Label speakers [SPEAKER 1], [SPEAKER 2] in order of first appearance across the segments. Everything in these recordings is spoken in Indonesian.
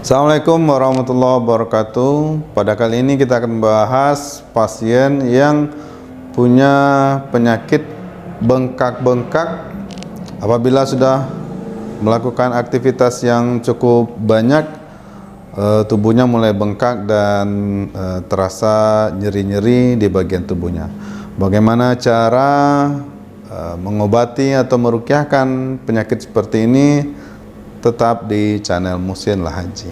[SPEAKER 1] Assalamualaikum warahmatullahi wabarakatuh. Pada kali ini kita akan membahas pasien yang punya penyakit bengkak-bengkak apabila sudah melakukan aktivitas yang cukup banyak, tubuhnya mulai bengkak dan terasa nyeri-nyeri di bagian tubuhnya. Bagaimana cara mengobati atau meruqyahkan penyakit seperti ini? Tetap di channel Muhsinlah Haji.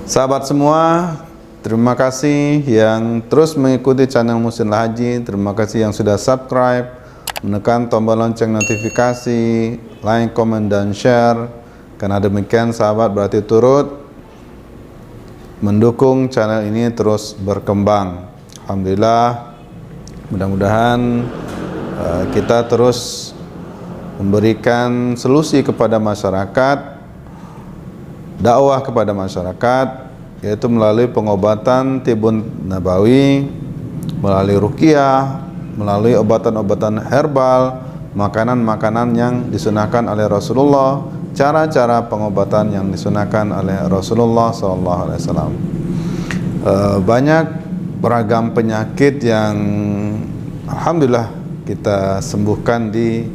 [SPEAKER 1] Sahabat semua, terima kasih yang terus mengikuti channel Muhsinlah Haji. Terima kasih yang sudah subscribe, menekan tombol lonceng notifikasi, like, comment, dan share. Karena demikian sahabat berarti turut mendukung channel ini terus berkembang. Alhamdulillah, mudah-mudahan kita terus memberikan solusi kepada masyarakat, dakwah kepada masyarakat, yaitu melalui pengobatan tibun nabawi, melalui ruqyah, melalui obatan-obatan herbal, makanan-makanan yang disunahkan oleh Rasulullah, cara-cara pengobatan yang disunahkan oleh Rasulullah SAW. Banyak beragam penyakit yang alhamdulillah kita sembuhkan di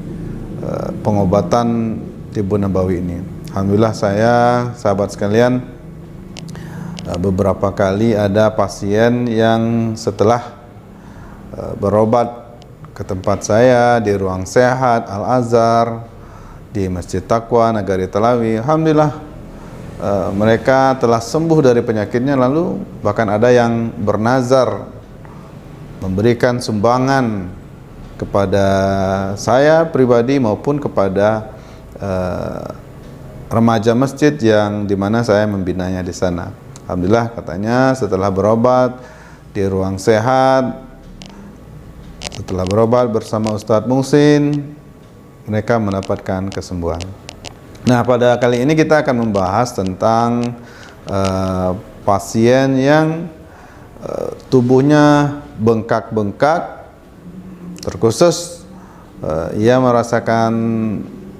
[SPEAKER 1] pengobatan tibun nabawi ini. Alhamdulillah, saya, sahabat sekalian, beberapa kali ada pasien yang setelah berobat ke tempat saya di Ruang Sehat Al-Azhar, di Masjid Taqwa Nagari Talawi, alhamdulillah mereka telah sembuh dari penyakitnya. Lalu bahkan ada yang bernazar memberikan sumbangan kepada saya pribadi maupun kepada remaja masjid yang dimana saya membinanya di sana. Alhamdulillah, katanya setelah berobat di Ruang Sehat, setelah berobat bersama Ustadz Muhsin, mereka mendapatkan kesembuhan. Nah, pada kali ini kita akan membahas tentang pasien yang tubuhnya bengkak-bengkak, terkhusus ia merasakan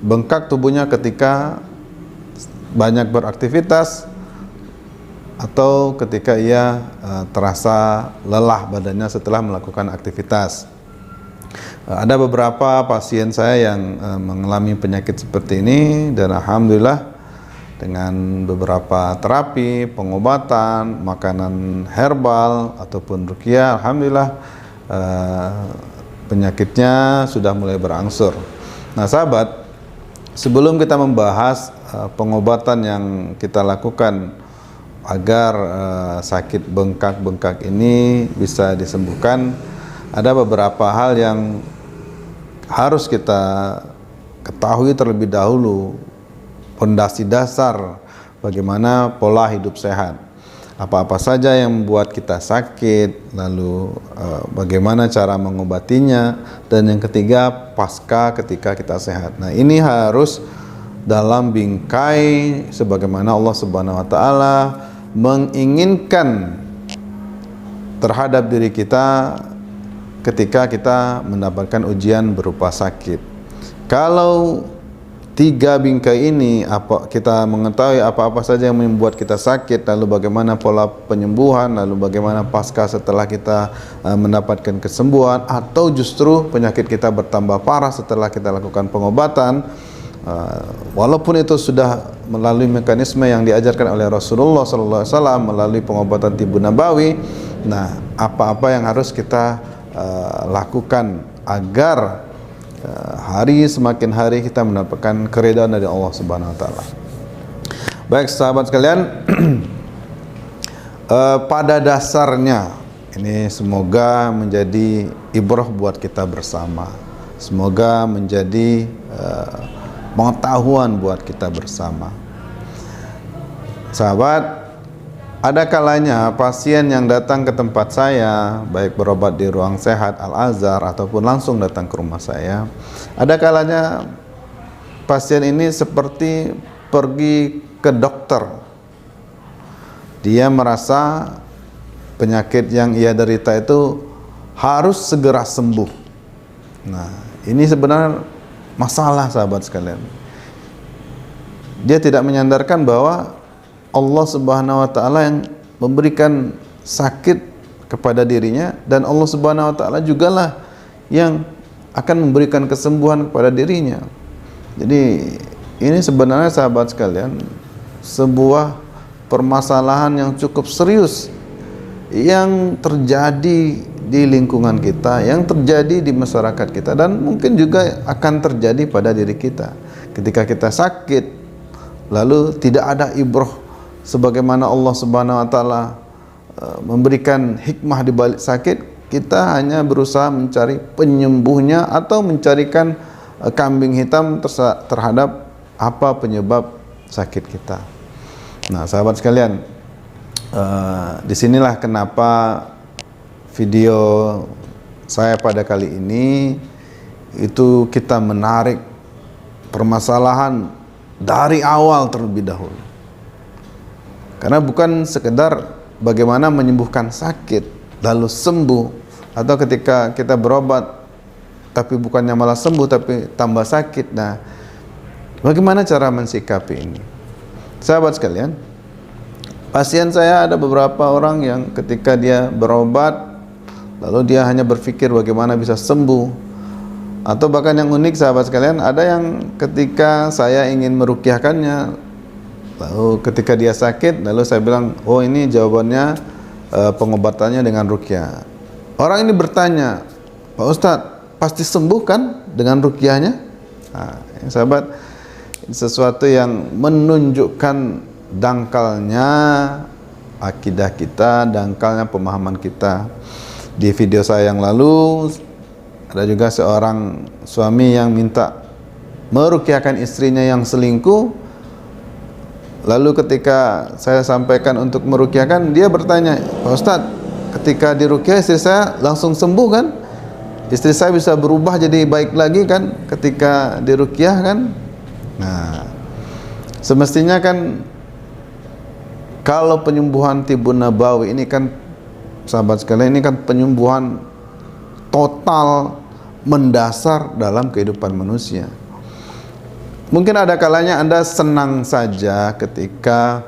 [SPEAKER 1] bengkak tubuhnya ketika banyak beraktivitas atau ketika ia terasa lelah badannya setelah melakukan aktivitas. Ada beberapa pasien saya yang mengalami penyakit seperti ini, dan alhamdulillah dengan beberapa terapi, pengobatan, makanan herbal ataupun ruqyah, alhamdulillah penyakitnya sudah mulai berangsur. Nah sahabat, sebelum kita membahas pengobatan yang kita lakukan agar sakit bengkak-bengkak ini bisa disembuhkan, ada beberapa hal yang harus kita ketahui terlebih dahulu, pondasi dasar bagaimana pola hidup sehat. Apa-apa saja yang membuat kita sakit, lalu bagaimana cara mengobatinya, dan yang ketiga, pasca ketika kita sehat. Nah, ini harus dalam bingkai sebagaimana Allah Subhanahu wa taala menginginkan terhadap diri kita ketika kita mendapatkan ujian berupa sakit. Kalau tiga bingkai ini, kita mengetahui apa-apa saja yang membuat kita sakit, lalu bagaimana pola penyembuhan, lalu bagaimana pasca setelah kita mendapatkan kesembuhan, atau justru penyakit kita bertambah parah setelah kita lakukan pengobatan, walaupun itu sudah melalui mekanisme yang diajarkan oleh Rasulullah SAW melalui pengobatan tibun nabawi. Nah, apa-apa yang harus kita lakukan agar hari semakin hari kita mendapatkan keridhaan dari Allah Subhanahu wa taala. Baik sahabat sekalian, pada dasarnya ini semoga menjadi ibrah buat kita bersama. Semoga menjadi pengetahuan buat kita bersama. Sahabat, ada kalanya pasien yang datang ke tempat saya, baik berobat di Ruang Sehat Al-Azhar ataupun langsung datang ke rumah saya, ada kalanya pasien ini seperti pergi ke dokter dia merasa penyakit yang ia derita itu harus segera sembuh. Nah, ini sebenarnya masalah, sahabat sekalian. Dia tidak menyandarkan bahwa Allah Subhanahu wa taala yang memberikan sakit kepada dirinya, dan Allah Subhanahu wa taala jugalah yang akan memberikan kesembuhan kepada dirinya. Jadi ini sebenarnya, sahabat sekalian, sebuah permasalahan yang cukup serius yang terjadi di lingkungan kita, yang terjadi di masyarakat kita, dan mungkin juga akan terjadi pada diri kita. Ketika kita sakit, lalu tidak ada ibrah sebagaimana Allah Subhanahu wa taala memberikan hikmah di balik sakit, kita hanya berusaha mencari penyembuhnya atau mencarikan kambing hitam terhadap apa penyebab sakit kita. Nah, sahabat sekalian, disinilah kenapa video saya pada kali ini itu kita menarik permasalahan dari awal terlebih dahulu. Karena bukan sekedar bagaimana menyembuhkan sakit lalu sembuh, atau ketika kita berobat tapi bukannya malah sembuh tapi tambah sakit. Nah, bagaimana cara mensikapi ini? Sahabat sekalian, pasien saya ada beberapa orang yang ketika dia berobat lalu dia hanya berpikir bagaimana bisa sembuh. Atau bahkan yang unik, sahabat sekalian, ada yang ketika saya ingin meruqyahkannya, lalu ketika dia sakit, lalu saya bilang, oh ini jawabannya pengobatannya dengan ruqyah. Orang ini bertanya, Pak Ustadz, pasti sembuh kan dengan ruqyahnya? Nah, sahabat, sesuatu yang menunjukkan dangkalnya akidah kita, dangkalnya pemahaman kita. Di video saya yang lalu ada juga seorang suami yang minta meruqyahkan istrinya yang selingkuh. Lalu ketika saya sampaikan untuk meruqyahkan, dia bertanya, Pak Ustadz, ketika diruqyah istri saya langsung sembuh kan? Istri saya bisa berubah jadi baik lagi kan ketika diruqyah kan? Nah, semestinya kan kalau penyembuhan Tibun Nabawi ini kan, sahabat sekalian, ini kan penyembuhan total mendasar dalam kehidupan manusia. Mungkin ada kalanya Anda senang saja ketika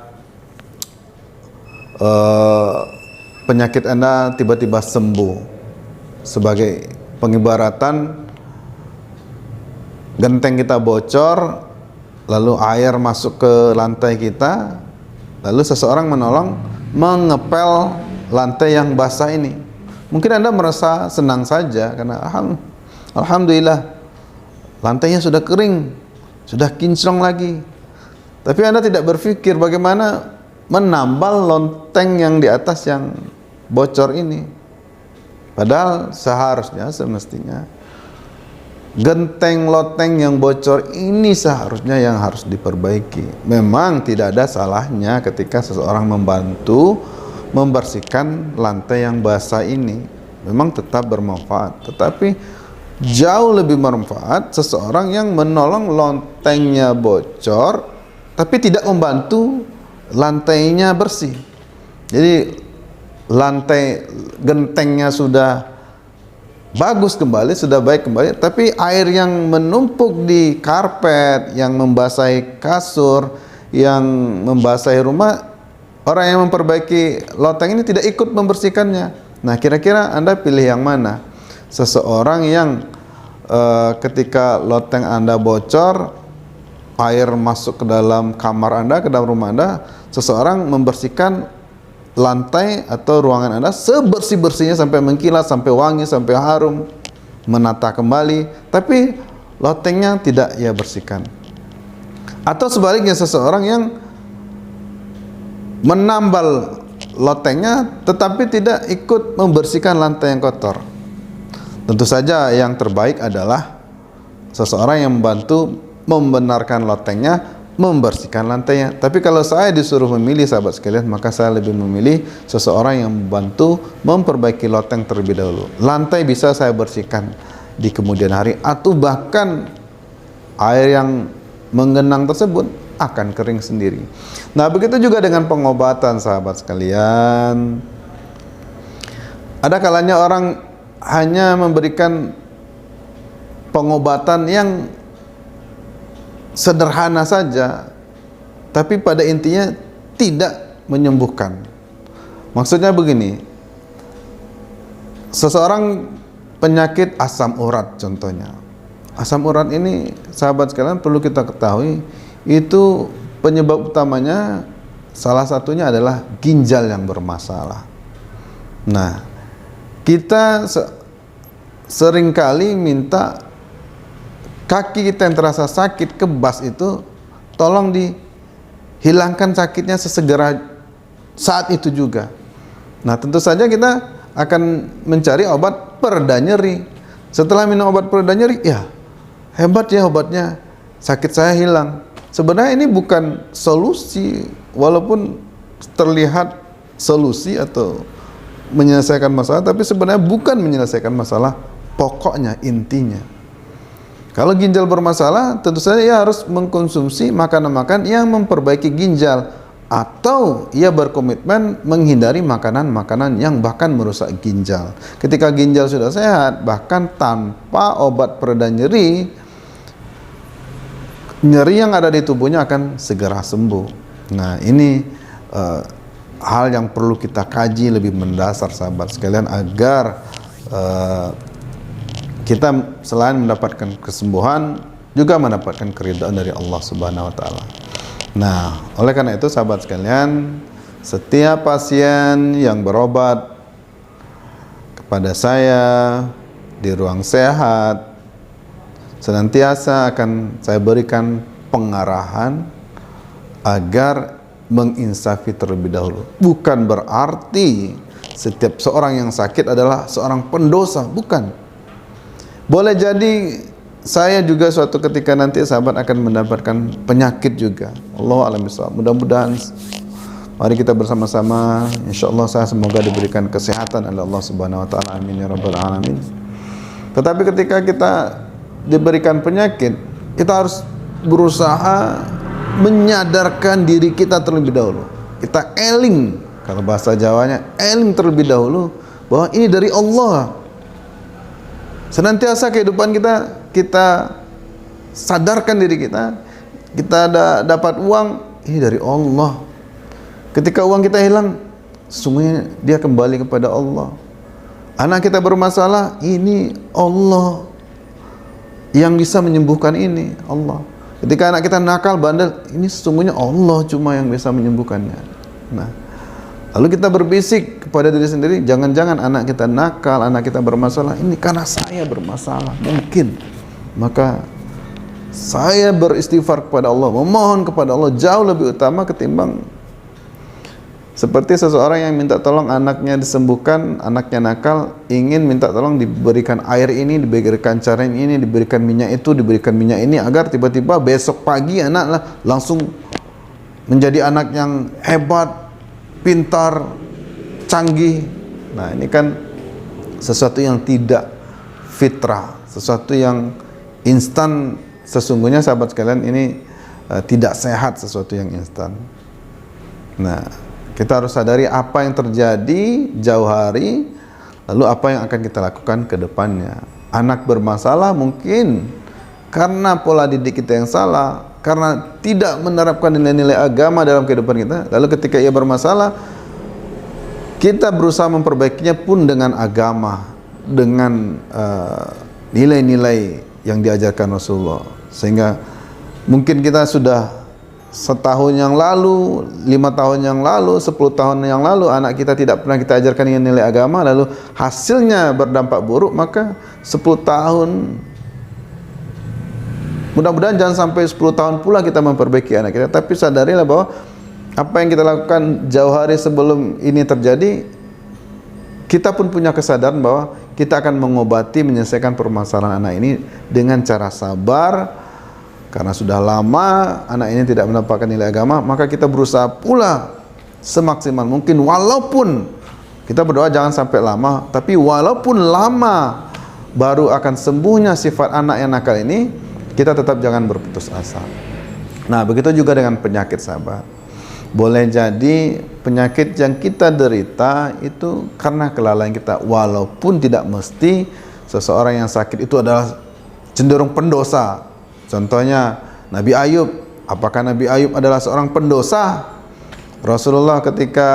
[SPEAKER 1] penyakit Anda tiba-tiba sembuh. Sebagai pengibaratan, genteng kita bocor, lalu air masuk ke lantai kita, lalu seseorang menolong mengepel lantai yang basah ini. Mungkin Anda merasa senang saja karena alhamdulillah lantainya sudah kering, sudah kinclong lagi. Tapi Anda tidak berpikir bagaimana menambal lonteng yang di atas yang bocor ini. Padahal seharusnya, semestinya genteng loteng yang bocor ini seharusnya yang harus diperbaiki. Memang tidak ada salahnya ketika seseorang membantu membersihkan lantai yang basah ini, memang tetap bermanfaat. Tetapi jauh lebih bermanfaat seseorang yang menolong lontengnya bocor tapi tidak membantu lantainya bersih. Jadi lantai gentengnya sudah bagus kembali, sudah baik kembali, tapi air yang menumpuk di karpet, yang membasahi kasur, yang membasahi rumah, orang yang memperbaiki loteng ini tidak ikut membersihkannya. Nah, kira-kira Anda pilih yang mana? Seseorang yang ketika loteng Anda bocor, air masuk ke dalam kamar Anda, ke dalam rumah Anda, seseorang membersihkan lantai atau ruangan Anda sebersih-bersihnya sampai mengkilat, sampai wangi, sampai harum, menata kembali, tapi lotengnya tidak ia bersihkan. Atau sebaliknya, seseorang yang menambal lotengnya tetapi tidak ikut membersihkan lantai yang kotor. Tentu saja yang terbaik adalah seseorang yang membantu membenarkan lotengnya, membersihkan lantainya. Tapi kalau saya disuruh memilih, sahabat sekalian, maka saya lebih memilih seseorang yang membantu memperbaiki loteng terlebih dahulu. Lantai bisa saya bersihkan di kemudian hari, atau bahkan air yang menggenang tersebut akan kering sendiri. Nah, begitu juga dengan pengobatan, sahabat sekalian. Ada kalanya orang hanya memberikan pengobatan yang sederhana saja, tapi pada intinya tidak menyembuhkan. Maksudnya begini, seseorang penyakit asam urat contohnya. Asam urat ini, sahabat sekalian, perlu kita ketahui, itu penyebab utamanya salah satunya adalah ginjal yang bermasalah. Nah, kita seringkali minta kaki kita yang terasa sakit, kebas itu, tolong dihilangkan sakitnya sesegera saat itu juga. Nah, tentu saja kita akan mencari obat pereda nyeri. Setelah minum obat pereda nyeri, ya hebat ya obatnya, sakit saya hilang. Sebenarnya ini bukan solusi, walaupun terlihat solusi atau menyelesaikan masalah, tapi sebenarnya bukan menyelesaikan masalah pokoknya, intinya. Kalau ginjal bermasalah, tentu saja ia harus mengkonsumsi makanan-makanan yang memperbaiki ginjal, atau ia berkomitmen menghindari makanan-makanan yang bahkan merusak ginjal. Ketika ginjal sudah sehat, bahkan tanpa obat pereda nyeri, nyeri yang ada di tubuhnya akan segera sembuh. Nah, ini hal yang perlu kita kaji lebih mendasar, sahabat sekalian, agar kita selain mendapatkan kesembuhan juga mendapatkan keridhaan dari Allah Subhanahu wa taala. Nah, oleh karena itu, sahabat sekalian, setiap pasien yang berobat kepada saya di ruang sehat, senantiasa akan saya berikan pengarahan agar menginsafi terlebih dahulu. Bukan berarti setiap seorang yang sakit adalah seorang pendosa, bukan. Boleh jadi saya juga suatu ketika nanti sahabat akan mendapatkan penyakit juga. Allahu a'lam bishawab. Mudah-mudahan mari kita bersama-sama, insyaallah saya semoga diberikan kesehatan oleh Allah Subhanahu wa taala. Amin ya rabbal alamin. Tetapi ketika kita diberikan penyakit, kita harus berusaha menyadarkan diri kita terlebih dahulu. Kita eling, kalau bahasa Jawanya eling terlebih dahulu, bahwa ini dari Allah. Senantiasa kehidupan kita sadarkan diri kita ada dapat uang, ini dari Allah. Ketika uang kita hilang, sesungguhnya dia kembali kepada Allah. Anak kita bermasalah, ini Allah yang bisa menyembuhkan ini, Allah. Ketika anak kita nakal, bandel, ini sesungguhnya Allah cuma yang bisa menyembuhkannya. Nah, lalu kita berbisik kepada diri sendiri, jangan-jangan anak kita nakal, anak kita bermasalah, ini karena saya bermasalah, mungkin. Maka saya beristighfar kepada Allah, memohon kepada Allah jauh lebih utama ketimbang seperti seseorang yang minta tolong anaknya disembuhkan, anaknya nakal, ingin minta tolong diberikan air ini, diberikan cairan ini, diberikan minyak itu, diberikan minyak ini, agar tiba-tiba besok pagi anak langsung menjadi anak yang hebat, pintar, canggih. Nah, ini kan sesuatu yang tidak fitrah, sesuatu yang instan. Sesungguhnya sahabat sekalian, ini tidak sehat, sesuatu yang instan. Nah, kita harus sadari apa yang terjadi jauh hari, lalu apa yang akan kita lakukan ke depannya. Anak bermasalah mungkin karena pola didik kita yang salah, karena tidak menerapkan nilai-nilai agama dalam kehidupan kita. Lalu ketika ia bermasalah, kita berusaha memperbaikinya pun dengan agama, dengan nilai-nilai yang diajarkan Rasulullah. Sehingga mungkin kita sudah setahun yang lalu, 5 tahun yang lalu, 10 tahun yang lalu anak kita tidak pernah kita ajarkan dengan nilai agama, lalu hasilnya berdampak buruk, maka 10 tahun, mudah-mudahan jangan sampai 10 tahun pula kita memperbaiki anak kita. Tapi sadarilah bahwa apa yang kita lakukan jauh hari sebelum ini terjadi, kita pun punya kesadaran bahwa kita akan mengobati, menyelesaikan permasalahan anak ini dengan cara sabar. Karena sudah lama anak ini tidak mendapatkan nilai agama, maka kita berusaha pula semaksimal mungkin, walaupun kita berdoa jangan sampai lama, tapi walaupun lama baru akan sembuhnya sifat anak yang nakal ini, kita tetap jangan berputus asa. Nah, begitu juga dengan penyakit, sahabat. Boleh jadi penyakit yang kita derita itu karena kelalaian kita, walaupun tidak mesti seseorang yang sakit itu adalah cenderung pendosa. Contohnya Nabi Ayub. Apakah Nabi Ayub adalah seorang pendosa? Rasulullah ketika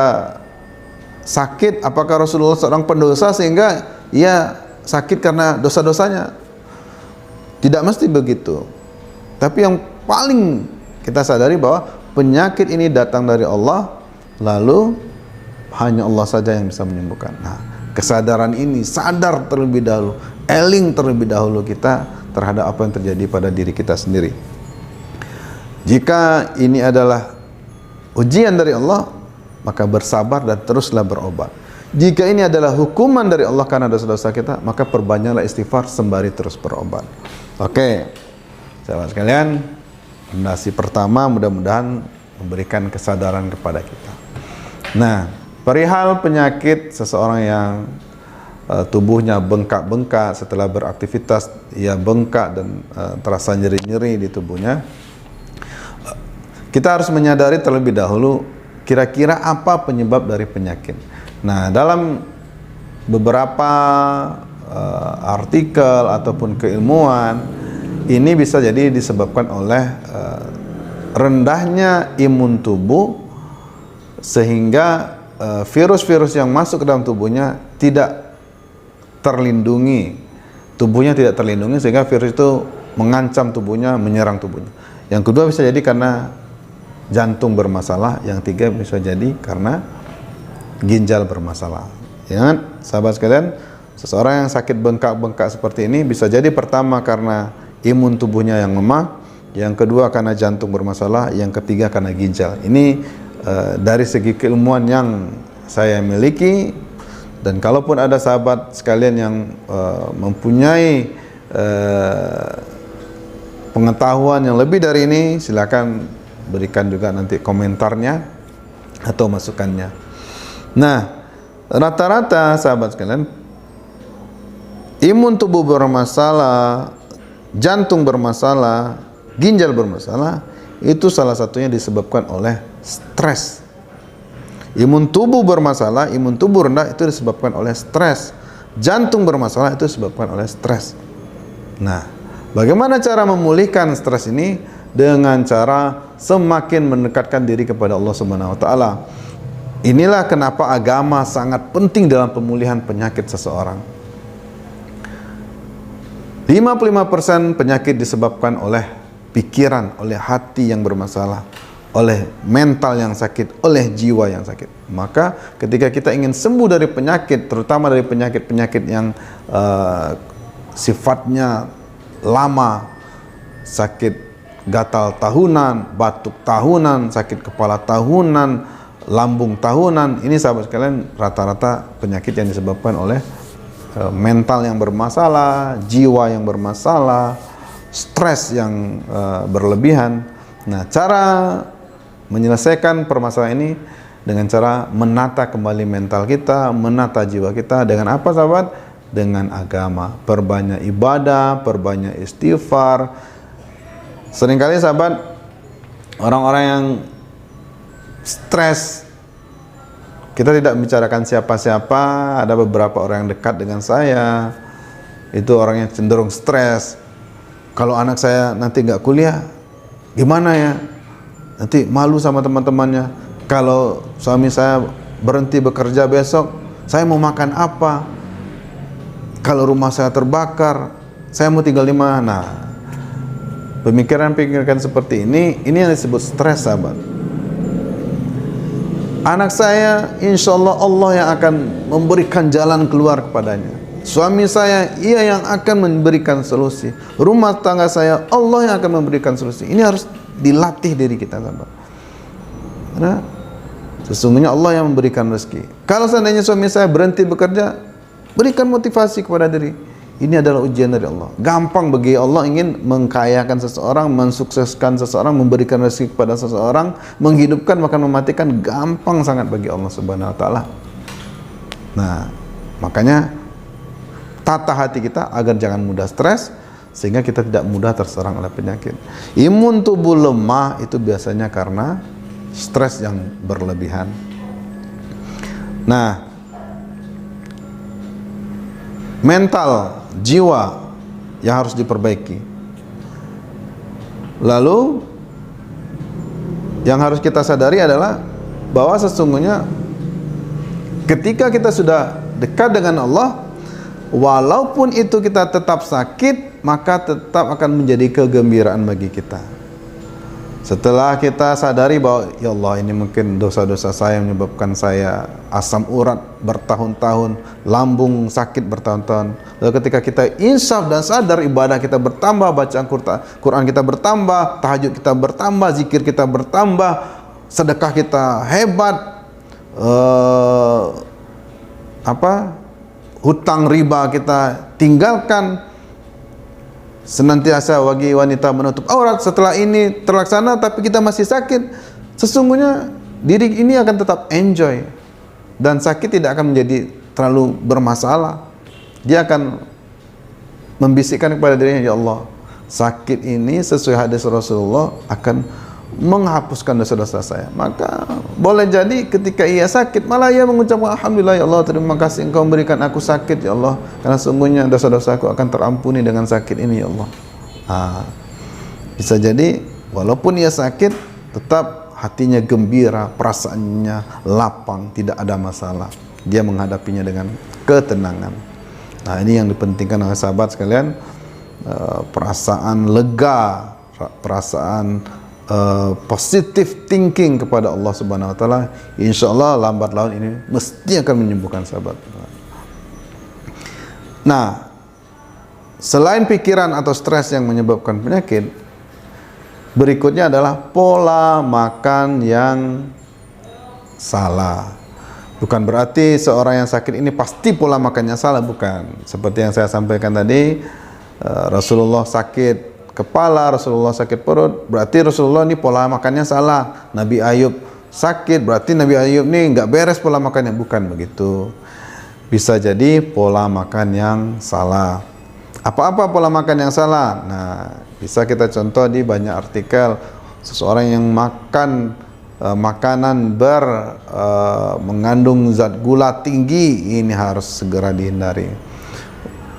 [SPEAKER 1] sakit, apakah Rasulullah seorang pendosa sehingga ia sakit karena dosa-dosanya? Tidak mesti begitu. Tapi yang paling kita sadari bahwa penyakit ini datang dari Allah, lalu hanya Allah saja yang bisa menyembuhkan. Nah, kesadaran ini, sadar terlebih dahulu, eling terlebih dahulu kita terhadap apa yang terjadi pada diri kita sendiri. Jika ini adalah ujian dari Allah, maka bersabar dan teruslah berobat. Jika ini adalah hukuman dari Allah karena dosa-dosa kita, maka perbanyaklah istighfar sembari terus berobat. Oke, sahabat sekalian, fondasi pertama mudah-mudahan memberikan kesadaran kepada kita. Nah, perihal penyakit seseorang yang tubuhnya bengkak-bengkak setelah beraktivitas, ia bengkak dan terasa nyeri-nyeri di tubuhnya, kita harus menyadari terlebih dahulu kira-kira apa penyebab dari penyakit. Nah, dalam beberapa artikel ataupun keilmuan, ini bisa jadi disebabkan oleh rendahnya imun tubuh, sehingga virus-virus yang masuk ke dalam tubuhnya tidak terlindungi. Tubuhnya tidak terlindungi sehingga virus itu mengancam tubuhnya, menyerang tubuhnya. Yang kedua bisa jadi karena jantung bermasalah. Yang tiga bisa jadi karena ginjal bermasalah. Ingat, sahabat sekalian, seseorang yang sakit bengkak-bengkak seperti ini bisa jadi pertama karena imun tubuhnya yang lemah, yang kedua karena jantung bermasalah, yang ketiga karena ginjal. Ini dari segi keilmuan yang saya miliki, dan kalaupun ada sahabat sekalian yang mempunyai pengetahuan yang lebih dari ini, silakan berikan juga nanti komentarnya atau masukannya. Nah, rata-rata sahabat sekalian, imun tubuh bermasalah, jantung bermasalah, ginjal bermasalah, itu salah satunya disebabkan oleh stres. Imun tubuh bermasalah, imun tubuh rendah itu disebabkan oleh stres. Jantung bermasalah itu disebabkan oleh stres. Nah, bagaimana cara memulihkan stres ini? Dengan cara semakin mendekatkan diri kepada Allah Subhanahu wa taala. Inilah kenapa agama sangat penting dalam pemulihan penyakit seseorang. 55% penyakit disebabkan oleh pikiran, oleh hati yang bermasalah, oleh mental yang sakit, oleh jiwa yang sakit. Maka ketika kita ingin sembuh dari penyakit, terutama dari penyakit-penyakit yang sifatnya lama, sakit gatal tahunan, batuk tahunan, sakit kepala tahunan, lambung tahunan, ini sahabat sekalian rata-rata penyakit yang disebabkan oleh mental yang bermasalah, jiwa yang bermasalah, stres yang berlebihan. Nah, cara menyelesaikan permasalahan ini dengan cara menata kembali mental kita, menata jiwa kita. Dengan apa sahabat? Dengan agama. Perbanyak ibadah, perbanyak istighfar. Seringkali sahabat, orang-orang yang stres, kita tidak membicarakan siapa-siapa, ada beberapa orang yang dekat dengan saya, itu orang yang cenderung stres. Kalau anak saya nanti nggak kuliah, gimana ya? Nanti malu sama teman-temannya. Kalau suami saya berhenti bekerja besok, saya mau makan apa? Kalau rumah saya terbakar, saya mau tinggal di mana? Pemikiran-pemikiran seperti ini yang disebut stres, sahabat. Anak saya, insya Allah Allah yang akan memberikan jalan keluar kepadanya. Suami saya, ia yang akan memberikan solusi. Rumah tangga saya, Allah yang akan memberikan solusi. Ini harus dilatih diri kita, sahabat. Karena sesungguhnya Allah yang memberikan rezeki. Kalau seandainya suami saya berhenti bekerja, berikan motivasi kepada diri. Ini adalah ujian dari Allah. Gampang bagi Allah ingin mengkayakan seseorang, mensukseskan seseorang, memberikan rezeki kepada seseorang, menghidupkan, bahkan mematikan. Gampang sangat bagi Allah Subhanahu wa taala. Nah, makanya tata hati kita agar jangan mudah stres, sehingga kita tidak mudah terserang oleh penyakit. Imun tubuh lemah itu biasanya karena stres yang berlebihan. Nah, mental, jiwa yang harus diperbaiki. Lalu yang harus kita sadari adalah bahwa sesungguhnya ketika kita sudah dekat dengan Allah, walaupun itu kita tetap sakit, maka tetap akan menjadi kegembiraan bagi kita. Setelah kita sadari bahwa ya Allah, ini mungkin dosa-dosa saya yang menyebabkan saya asam urat bertahun-tahun, lambung sakit bertahun-tahun. Lalu ketika kita insaf dan sadar, ibadah kita bertambah, bacaan Quran kita bertambah, tahajud kita bertambah, zikir kita bertambah, sedekah kita hebat, hutang riba kita tinggalkan, senantiasa bagi wanita menutup aurat. Setelah ini terlaksana tapi kita masih sakit, sesungguhnya diri ini akan tetap enjoy dan sakit tidak akan menjadi terlalu bermasalah. Dia akan membisikkan kepada dirinya, ya Allah, sakit ini sesuai hadis Rasulullah akan menghapuskan dosa-dosa saya. Maka boleh jadi ketika ia sakit malah ia mengucapkan alhamdulillah ya Allah, terima kasih engkau memberikan aku sakit ya Allah, karena sungguhnya dosa-dosaku akan terampuni dengan sakit ini ya Allah. Bisa jadi walaupun ia sakit tetap hatinya gembira, perasaannya lapang, tidak ada masalah, dia menghadapinya dengan ketenangan. Nah, ini yang dipentingkan oleh sahabat sekalian, perasaan lega, perasaan positive thinking kepada Allah Subhanahu wa taala. Insyaallah lambat laun ini mesti akan menyembuhkan sahabat. Nah, selain pikiran atau stres yang menyebabkan penyakit, berikutnya adalah pola makan yang salah. Bukan berarti seorang yang sakit ini pasti pola makannya salah, bukan. Seperti yang saya sampaikan tadi, Rasulullah sakit kepala, Rasulullah sakit perut, berarti Rasulullah ini pola makannya salah. Nabi Ayub sakit, berarti Nabi Ayub ini nggak beres pola makannya, bukan begitu. Bisa jadi pola makan yang salah. Apa-apa pola makan yang salah? Nah, bisa kita contoh di banyak artikel. Seseorang yang makan makanan mengandung zat gula tinggi, ini harus segera dihindari.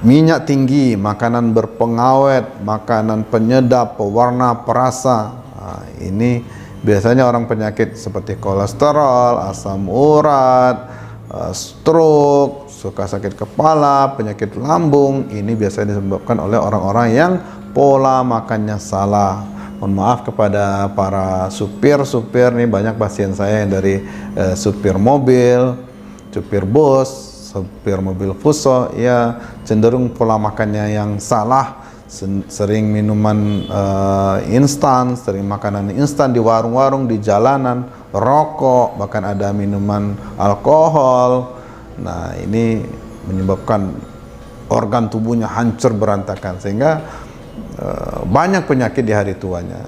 [SPEAKER 1] Minyak tinggi, makanan berpengawet, makanan penyedap, pewarna, perasa, ini biasanya orang penyakit seperti kolesterol, asam urat, stroke, suka sakit kepala, penyakit lambung, ini biasanya disebabkan oleh orang-orang yang pola makannya salah. Mohon maaf kepada para supir nih, banyak pasien saya yang dari supir mobil, supir bus, supir mobil fuso, ya cenderung pola makannya yang salah, sering minuman instan, sering makanan instan di warung-warung, di jalanan, rokok, bahkan ada minuman alkohol. Nah, ini menyebabkan organ tubuhnya hancur berantakan, sehingga banyak penyakit di hari tuanya.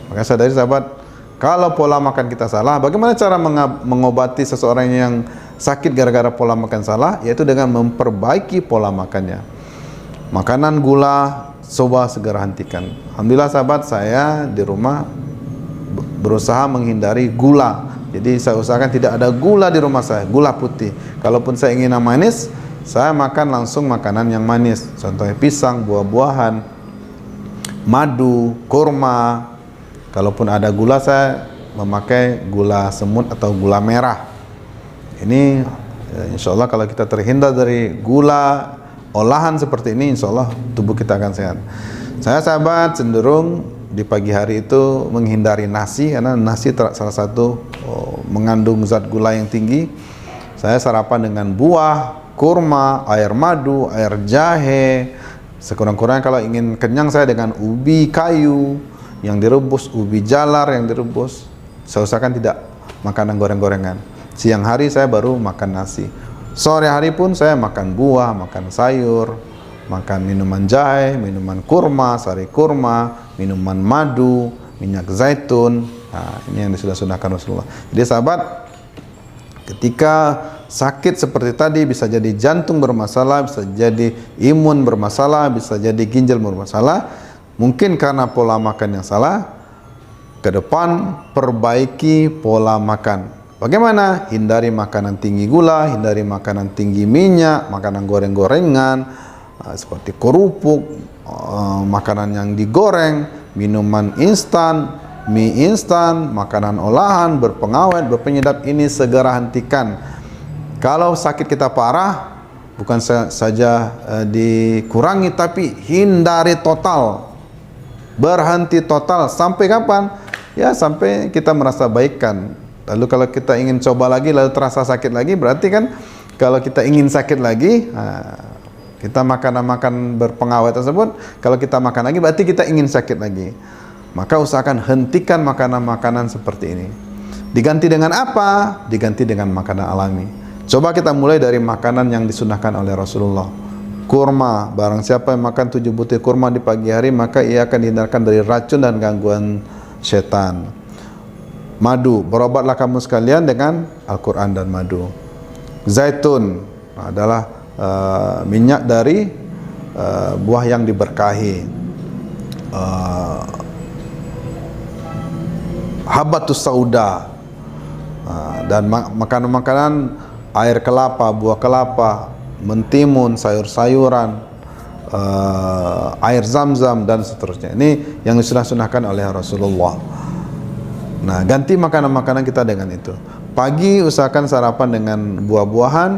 [SPEAKER 1] Maka sadari sahabat, kalau pola makan kita salah, bagaimana cara mengobati seseorang yang sakit gara-gara pola makan salah? Yaitu dengan memperbaiki pola makannya. Makanan gula, coba segera hentikan. Alhamdulillah sahabat, saya di rumah berusaha menghindari gula. Jadi saya usahakan tidak ada gula di rumah saya, gula putih. Kalaupun saya ingin yang manis, saya makan langsung makanan yang manis. Contohnya pisang, buah-buahan, madu, kurma. Kalaupun ada gula, saya memakai gula semut atau gula merah. Ini insya Allah kalau kita terhindar dari gula olahan seperti ini, insya Allah tubuh kita akan sehat. Saya sahabat cenderung di pagi hari itu menghindari nasi, karena nasi salah satu mengandung zat gula yang tinggi. Saya sarapan dengan buah, kurma, air madu, air jahe. Sekurang-kurangnya kalau ingin kenyang, saya dengan ubi kayu yang direbus, ubi jalar yang direbus. Saya usahakan tidak makanan goreng-gorengan. Siang hari saya baru makan nasi. Sore hari pun saya makan buah, makan sayur, makan minuman jahe, minuman kurma, sari kurma, minuman madu, minyak zaitun. Nah, ini yang sudah disunahkan Rasulullah. Jadi sahabat, ketika sakit seperti tadi, bisa jadi jantung bermasalah, bisa jadi imun bermasalah, bisa jadi ginjal bermasalah. Mungkin karena pola makan yang salah. Ke depan perbaiki pola makan. Bagaimana? Hindari makanan tinggi gula, hindari makanan tinggi minyak, makanan goreng-gorengan seperti kerupuk, makanan yang digoreng, minuman instan, mie instan, makanan olahan, berpengawet, berpenyedap, ini segera hentikan. Kalau sakit kita parah, bukan saja dikurangi, tapi hindari total. Berhenti total. Sampai kapan? Ya, sampai kita merasa baikkan. Lalu kalau kita ingin coba lagi, lalu terasa sakit lagi, berarti kan kalau kita ingin sakit lagi, kita makan berpengawet tersebut, kalau kita makan lagi, berarti kita ingin sakit lagi. Maka usahakan hentikan makanan-makanan seperti ini. Diganti dengan apa? Diganti dengan makanan alami. Coba kita mulai dari makanan yang disunahkan oleh Rasulullah. Kurma, barang siapa yang makan 7 butir kurma di pagi hari, maka ia akan dihindarkan dari racun dan gangguan setan. Madu, berobatlah kamu sekalian dengan Al-Quran dan madu. Zaitun adalah minyak dari buah yang diberkahi. Habatus sauda, dan makanan-makanan air kelapa, buah kelapa, mentimun, sayur-sayuran, air zam-zam, dan seterusnya. Ini yang disunahkan oleh Rasulullah. Nah, ganti makanan-makanan kita dengan itu. Pagi usahakan sarapan dengan buah-buahan,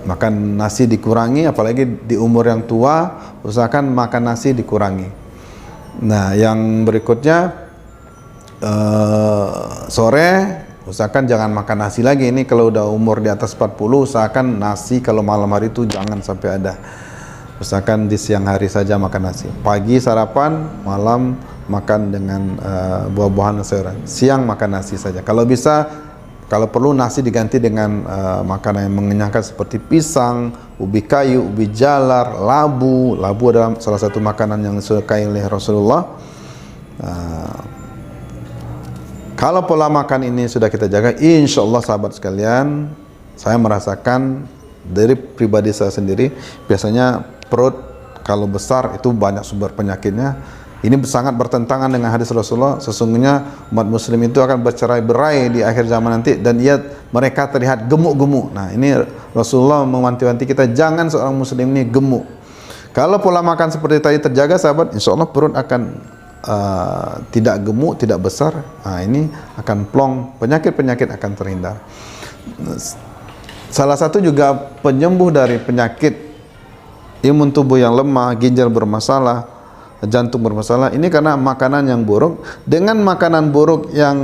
[SPEAKER 1] makan nasi dikurangi, apalagi di umur yang tua, usahakan makan nasi dikurangi. Nah, yang berikutnya, sore usahakan jangan makan nasi lagi. Ini kalau udah umur di atas 40, usahakan nasi kalau malam hari itu jangan sampai ada. Usahakan di siang hari saja makan nasi. Pagi sarapan, malam makan dengan buah-buahan dan sayuran. Siang makan nasi saja. Kalau bisa, kalau perlu nasi diganti dengan makanan yang mengenyangkan seperti pisang, ubi kayu, ubi jalar, labu. Labu adalah salah satu makanan yang disukai oleh Rasulullah. Kalau pola makan ini sudah kita jaga, insya Allah sahabat sekalian, saya merasakan dari pribadi saya sendiri, biasanya perut kalau besar itu banyak sumber penyakitnya. Ini sangat bertentangan dengan hadis Rasulullah. Sesungguhnya umat muslim itu akan bercerai-berai di akhir zaman nanti, dan mereka terlihat gemuk-gemuk. Nah, ini Rasulullah mewanti-wanti kita, jangan seorang muslim ini gemuk. Kalau pola makan seperti tadi terjaga sahabat, insya Allah perut akan tidak gemuk, tidak besar. Nah, ini akan plong, penyakit-penyakit akan terhindar. Salah satu juga penyembuh dari penyakit imun tubuh yang lemah, ginjal bermasalah, jantung bermasalah, ini karena makanan yang buruk. Dengan makanan buruk yang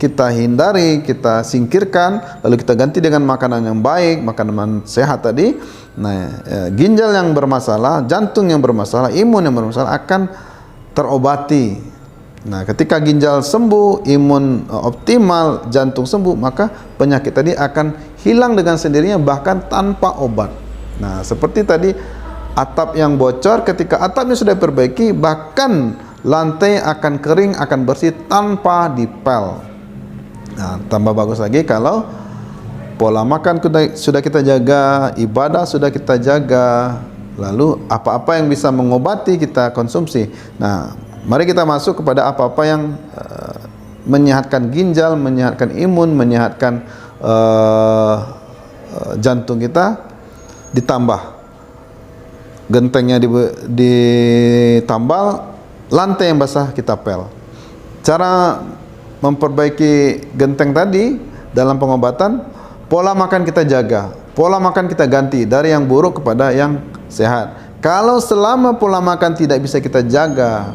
[SPEAKER 1] kita hindari, kita singkirkan, lalu kita ganti dengan makanan yang baik, makanan sehat tadi. Nah, ginjal yang bermasalah, jantung yang bermasalah, imun yang bermasalah akan terobati. Nah, ketika ginjal sembuh, imun optimal, jantung sembuh, maka penyakit tadi akan hilang dengan sendirinya, bahkan tanpa obat. Nah, seperti tadi atap yang bocor, ketika atapnya sudah diperbaiki, bahkan lantai akan kering, akan bersih tanpa dipel. Nah, tambah bagus lagi kalau pola makan sudah kita jaga, ibadah sudah kita jaga, lalu apa-apa yang bisa mengobati kita konsumsi. Nah, mari kita masuk kepada apa-apa yang menyehatkan ginjal, menyehatkan imun, menyehatkan jantung kita. Ditambah gentengnya ditambal, lantai yang basah kita pel. Cara memperbaiki genteng tadi dalam pengobatan, pola makan kita jaga, pola makan kita ganti dari yang buruk kepada yang sehat. Kalau selama pola makan tidak bisa kita jaga,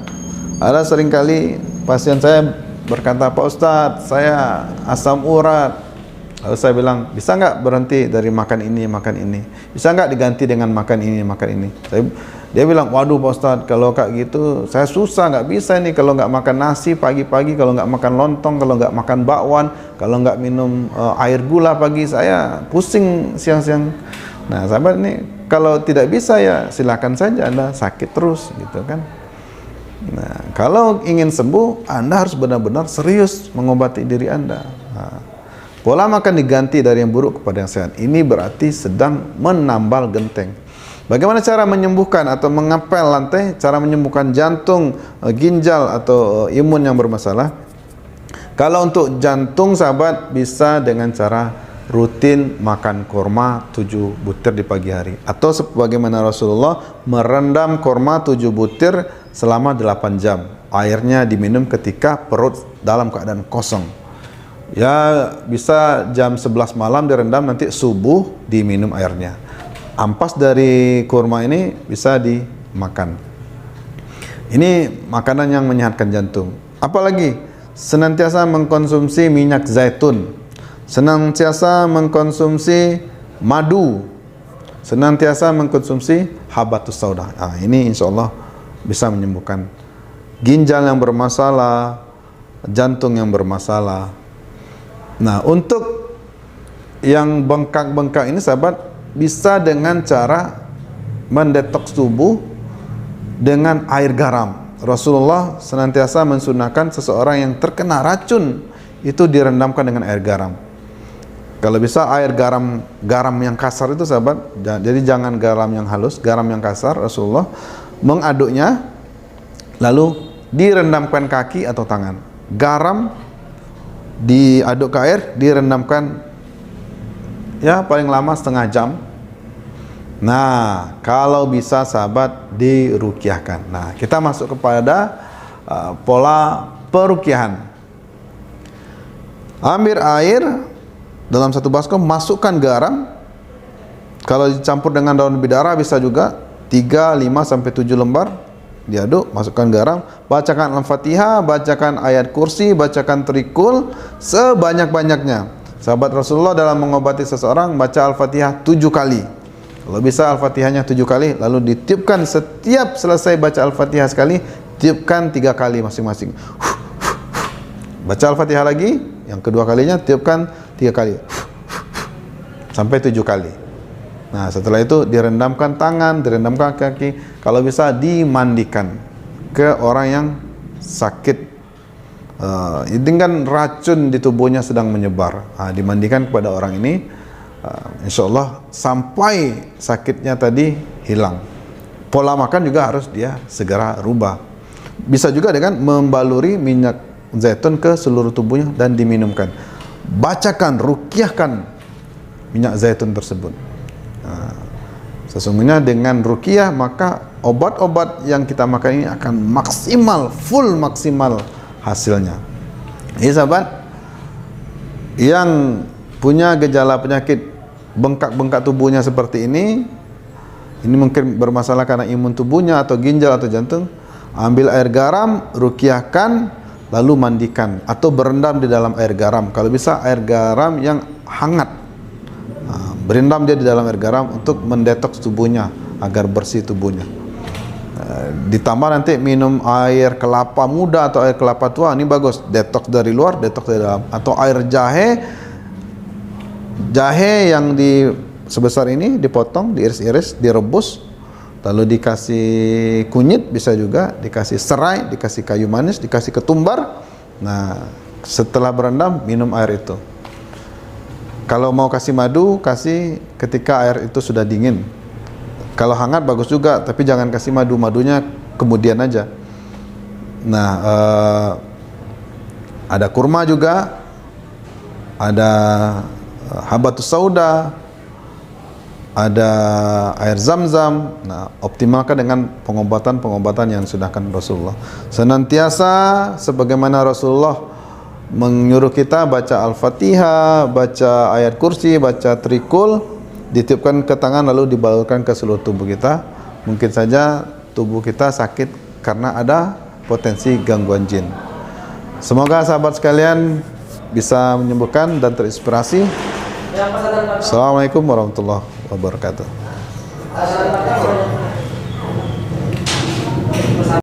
[SPEAKER 1] ada seringkali pasien saya berkata, Pak Ustadz, saya asam urat. Lalu saya bilang, bisa nggak berhenti dari makan ini, makan ini? Bisa nggak diganti dengan makan ini, makan ini? Dia bilang, waduh Pak Ustadz, kalau kayak gitu saya susah, nggak bisa nih. Kalau nggak makan nasi pagi-pagi, kalau nggak makan lontong, kalau nggak makan bakwan, kalau nggak minum air gula pagi, saya pusing siang-siang. Nah, sahabat, ini kalau tidak bisa ya silakan saja, Anda sakit terus gitu kan. Nah, kalau ingin sembuh, Anda harus benar-benar serius mengobati diri Anda. Nah, Pola makan diganti dari yang buruk kepada yang sehat. Ini berarti sedang menambal genteng. Bagaimana cara menyembuhkan atau mengepel lantai? Cara menyembuhkan jantung, ginjal atau imun yang bermasalah. Kalau untuk jantung sahabat, bisa dengan cara rutin makan korma 7 butir di pagi hari, atau sebagaimana Rasulullah merendam korma 7 butir selama 8 jam. Airnya diminum ketika perut dalam keadaan kosong. Ya, bisa jam 11 malam direndam, nanti subuh diminum airnya. Ampas dari kurma ini bisa dimakan. Ini makanan yang menyehatkan jantung. Apalagi senantiasa mengkonsumsi minyak zaitun, senantiasa mengkonsumsi madu, senantiasa mengkonsumsi habatus sauda. Ini insya Allah bisa menyembuhkan ginjal yang bermasalah, jantung yang bermasalah. Nah, untuk yang bengkak-bengkak ini sahabat, bisa dengan cara mendetoks tubuh dengan air garam. Rasulullah senantiasa mensunahkan seseorang yang terkena racun itu direndamkan dengan air garam. Kalau bisa air garam yang kasar itu sahabat, jadi jangan garam yang halus, garam yang kasar. Rasulullah mengaduknya lalu direndamkan kaki atau tangan. Garam diaduk ke air, direndamkan ya paling lama setengah jam. Nah, kalau bisa sahabat diruqyahkan. Nah, kita masuk kepada pola peruqyahan. Ambil air dalam satu baskom, masukkan garam. Kalau dicampur dengan daun bidara bisa juga 3, 5 sampai 7 lembar. Diaduk, masukkan garam, bacakan Al-Fatihah, bacakan ayat kursi, bacakan trikul sebanyak-banyaknya. Sahabat Rasulullah dalam mengobati seseorang baca Al-Fatihah 7 kali. Kalau bisa Al-Fatihahnya 7 kali, lalu ditiupkan setiap selesai baca Al-Fatihah sekali, tiupkan 3 kali masing-masing. Baca Al-Fatihah lagi, yang kedua kalinya tiupkan 3 kali. Sampai 7 kali. Nah, setelah itu direndamkan tangan, direndamkan kaki, kalau bisa dimandikan ke orang yang sakit. Ini kan racun di tubuhnya sedang menyebar. Dimandikan kepada orang ini, insya Allah sampai sakitnya tadi hilang. Pola makan juga harus dia segera rubah. Bisa juga dengan membaluri minyak zaitun ke seluruh tubuhnya dan diminumkan. Bacakan, ruqyahkan minyak zaitun tersebut. Sesungguhnya dengan ruqyah maka obat-obat yang kita makan ini akan maksimal, full maksimal hasilnya. Ini sahabat yang punya gejala penyakit bengkak-bengkak tubuhnya seperti ini mungkin bermasalah karena imun tubuhnya atau ginjal atau jantung. Ambil air garam, ruqyahkan, lalu mandikan atau berendam di dalam air garam. Kalau bisa air garam yang hangat. Berendam dia di dalam air garam untuk mendetoks tubuhnya agar bersih tubuhnya. Ditambah nanti minum air kelapa muda atau air kelapa tua, ini bagus, detoks dari luar, detoks dari dalam. Atau air jahe yang sebesar ini dipotong, diiris-iris, direbus, lalu dikasih kunyit, bisa juga dikasih serai, dikasih kayu manis, dikasih ketumbar. Nah, setelah berendam minum air itu. Kalau mau kasih madu, kasih ketika air itu sudah dingin. Kalau hangat bagus juga, tapi jangan kasih madu, madunya kemudian aja. Nah, ada kurma juga, ada habatus sauda, ada air zam-zam. Nah, optimalkan dengan pengobatan-pengobatan yang disudahkan Rasulullah. Senantiasa sebagaimana Rasulullah menyuruh kita baca Al-Fatihah, baca ayat kursi, baca trikul, ditiupkan ke tangan lalu dibalurkan ke seluruh tubuh kita. Mungkin saja tubuh kita sakit karena ada potensi gangguan jin. Semoga sahabat sekalian bisa menyembuhkan dan terinspirasi. Assalamualaikum warahmatullahi wabarakatuh.